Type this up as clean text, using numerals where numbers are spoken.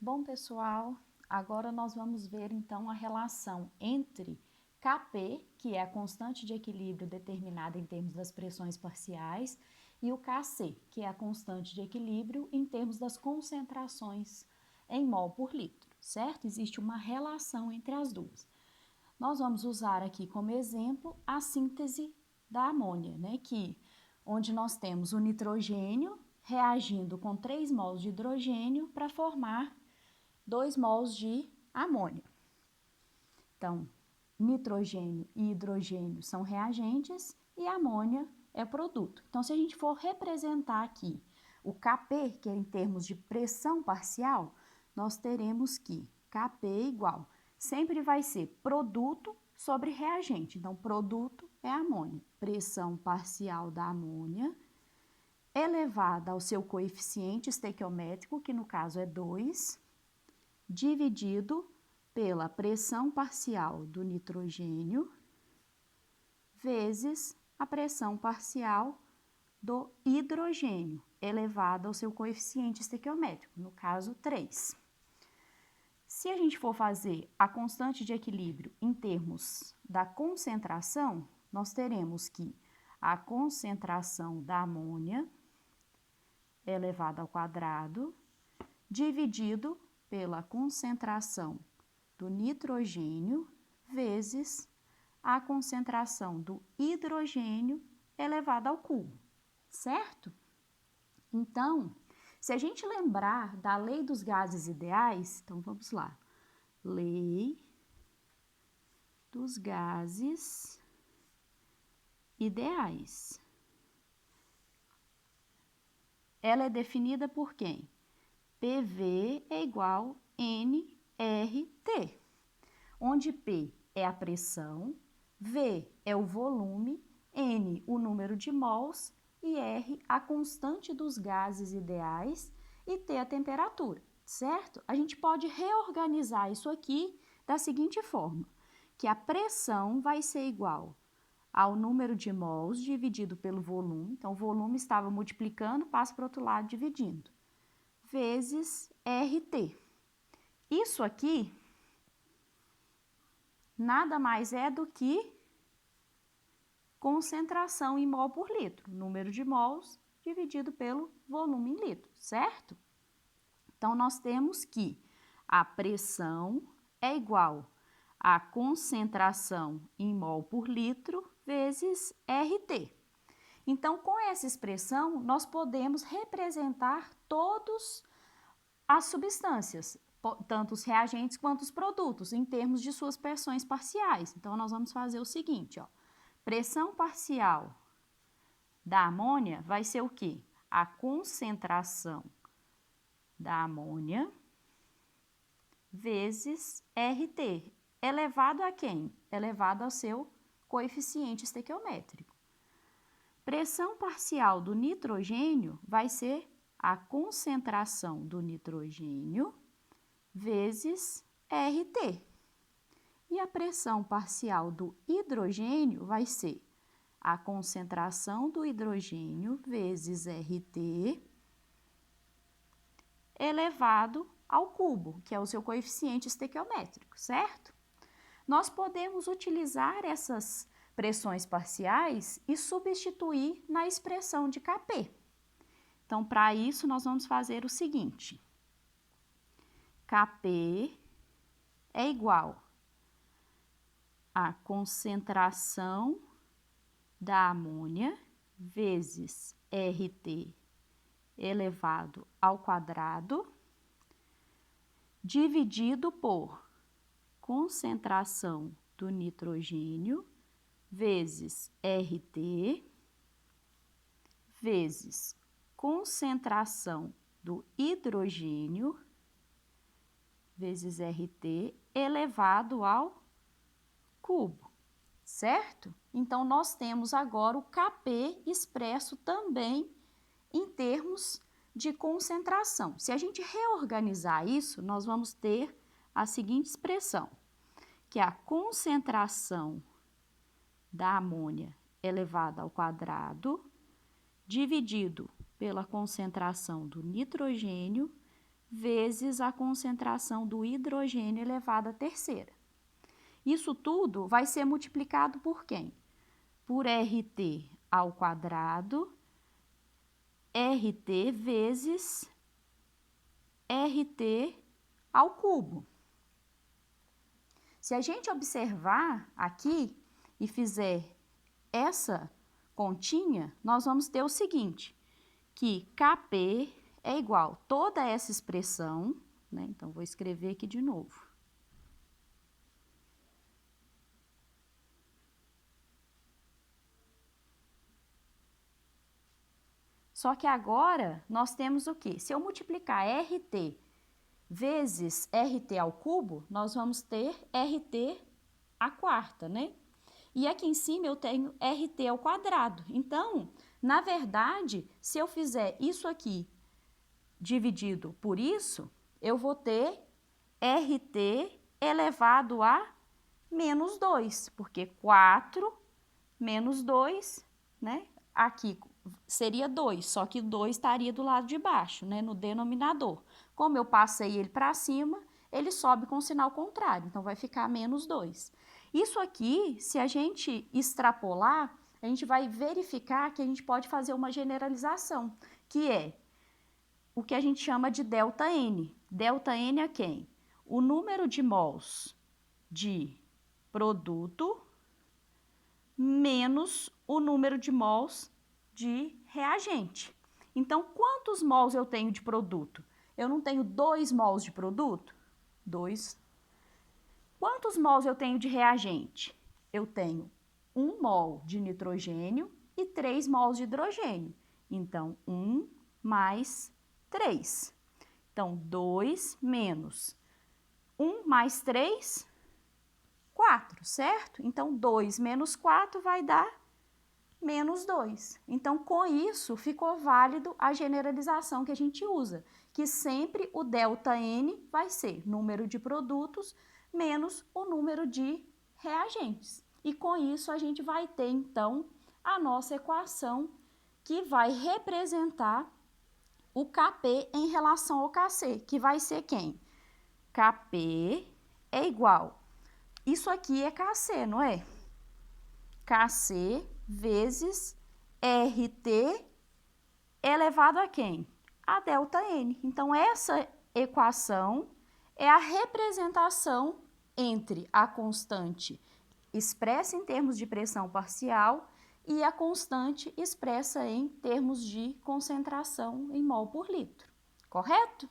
Bom, pessoal, agora nós vamos ver então a relação entre Kp, que é a constante de equilíbrio determinada em termos das pressões parciais, e o Kc, que é a constante de equilíbrio em termos das concentrações em mol por litro, certo? Existe uma relação entre as duas. Nós vamos usar aqui como exemplo a síntese da amônia, né? Onde nós temos o nitrogênio reagindo com 3 mols de hidrogênio para formar 2 mols de amônia. Então, nitrogênio e hidrogênio são reagentes e amônia é produto. Então, se a gente for representar aqui o Kp, que é em termos de pressão parcial, nós teremos que Kp igual, sempre vai ser produto sobre reagente. Então, produto é amônia. Pressão parcial da amônia elevada ao seu coeficiente estequiométrico, que no caso é 2, dividido pela pressão parcial do nitrogênio vezes a pressão parcial do hidrogênio, elevada ao seu coeficiente estequiométrico, no caso 3. Se a gente for fazer a constante de equilíbrio em termos da concentração, nós teremos que a concentração da amônia elevada ao quadrado, dividido pela concentração do nitrogênio vezes a concentração do hidrogênio elevada ao cubo, certo? Então, se a gente lembrar da lei dos gases ideais, então vamos lá. Lei dos gases ideais. Ela é definida por quem? PV é igual nRT, onde P é a pressão, V é o volume, N o número de mols e R a constante dos gases ideais e T a temperatura, certo? A gente pode reorganizar isso aqui da seguinte forma, que a pressão vai ser igual ao número de mols dividido pelo volume, então o volume estava multiplicando, passa para o outro lado dividindo, vezes RT. Isso aqui nada mais é do que concentração em mol por litro, número de mols dividido pelo volume em litro, certo? Então, nós temos que a pressão é igual à concentração em mol por litro vezes RT. Então, com essa expressão, nós podemos representar todas as substâncias, tanto os reagentes quanto os produtos, em termos de suas pressões parciais. Então, nós vamos fazer o seguinte, ó. Pressão parcial da amônia vai ser o quê? A concentração da amônia vezes RT, elevado a quem? Elevado ao seu coeficiente estequiométrico. Pressão parcial do nitrogênio vai ser a concentração do nitrogênio vezes RT. E a pressão parcial do hidrogênio vai ser a concentração do hidrogênio vezes RT elevado ao cubo, que é o seu coeficiente estequiométrico, certo? Nós podemos utilizar essas pressões parciais e substituir na expressão de Kp. Então, para isso, nós vamos fazer o seguinte. Kp é igual à concentração da amônia vezes RT elevado ao quadrado, dividido por concentração do nitrogênio vezes RT vezes concentração do hidrogênio vezes RT elevado ao cubo, certo? Então, nós temos agora o Kp expresso também em termos de concentração. Se a gente reorganizar isso, nós vamos ter a seguinte expressão, que é a concentração da amônia elevada ao quadrado, dividido pela concentração do nitrogênio, vezes a concentração do hidrogênio elevado à terceira. Isso tudo vai ser multiplicado por quem? Por RT ao quadrado, RT vezes RT ao cubo. Se a gente observar aqui e fizer essa continha, nós vamos ter o seguinte, que Kp é igual a toda essa expressão, né? Então, vou escrever aqui de novo. Só que agora, nós temos o quê? Se eu multiplicar RT vezes RT ao cubo, nós vamos ter RT à quarta, né? E aqui em cima eu tenho RT ao quadrado. Então, na verdade, se eu fizer isso aqui dividido por isso, eu vou ter RT elevado a menos 2, porque 4 menos 2, né? Aqui seria 2, só que 2 estaria do lado de baixo, né? No denominador. Como eu passei ele para cima, ele sobe com o sinal contrário, então vai ficar menos 2. Isso aqui, se a gente extrapolar, a gente vai verificar que a gente pode fazer uma generalização, que é o que a gente chama de delta N. Delta N é quem? O número de mols de produto menos o número de mols de reagente. Então, quantos mols eu tenho de produto? Eu não tenho 2 mols de produto? 2. Quantos mols eu tenho de reagente? Eu tenho 1 mol de nitrogênio e 3 mols de hidrogênio. Então, 1 mais 3. Então, 2 menos 1 mais 3, 4, certo? Então, 2 menos 4 vai dar menos 2. Então, com isso, ficou válido a generalização que a gente usa, que sempre o delta N vai ser número de produtos menos o número de reagentes. E com isso, a gente vai ter, então, a nossa equação que vai representar o Kp em relação ao Kc, que vai ser quem? Kp é igual. Isso aqui é Kc, não é? Kc vezes RT elevado a quem? A delta N. Então, essa equação é a representação entre a constante expressa em termos de pressão parcial e a constante expressa em termos de concentração em mol por litro. Correto?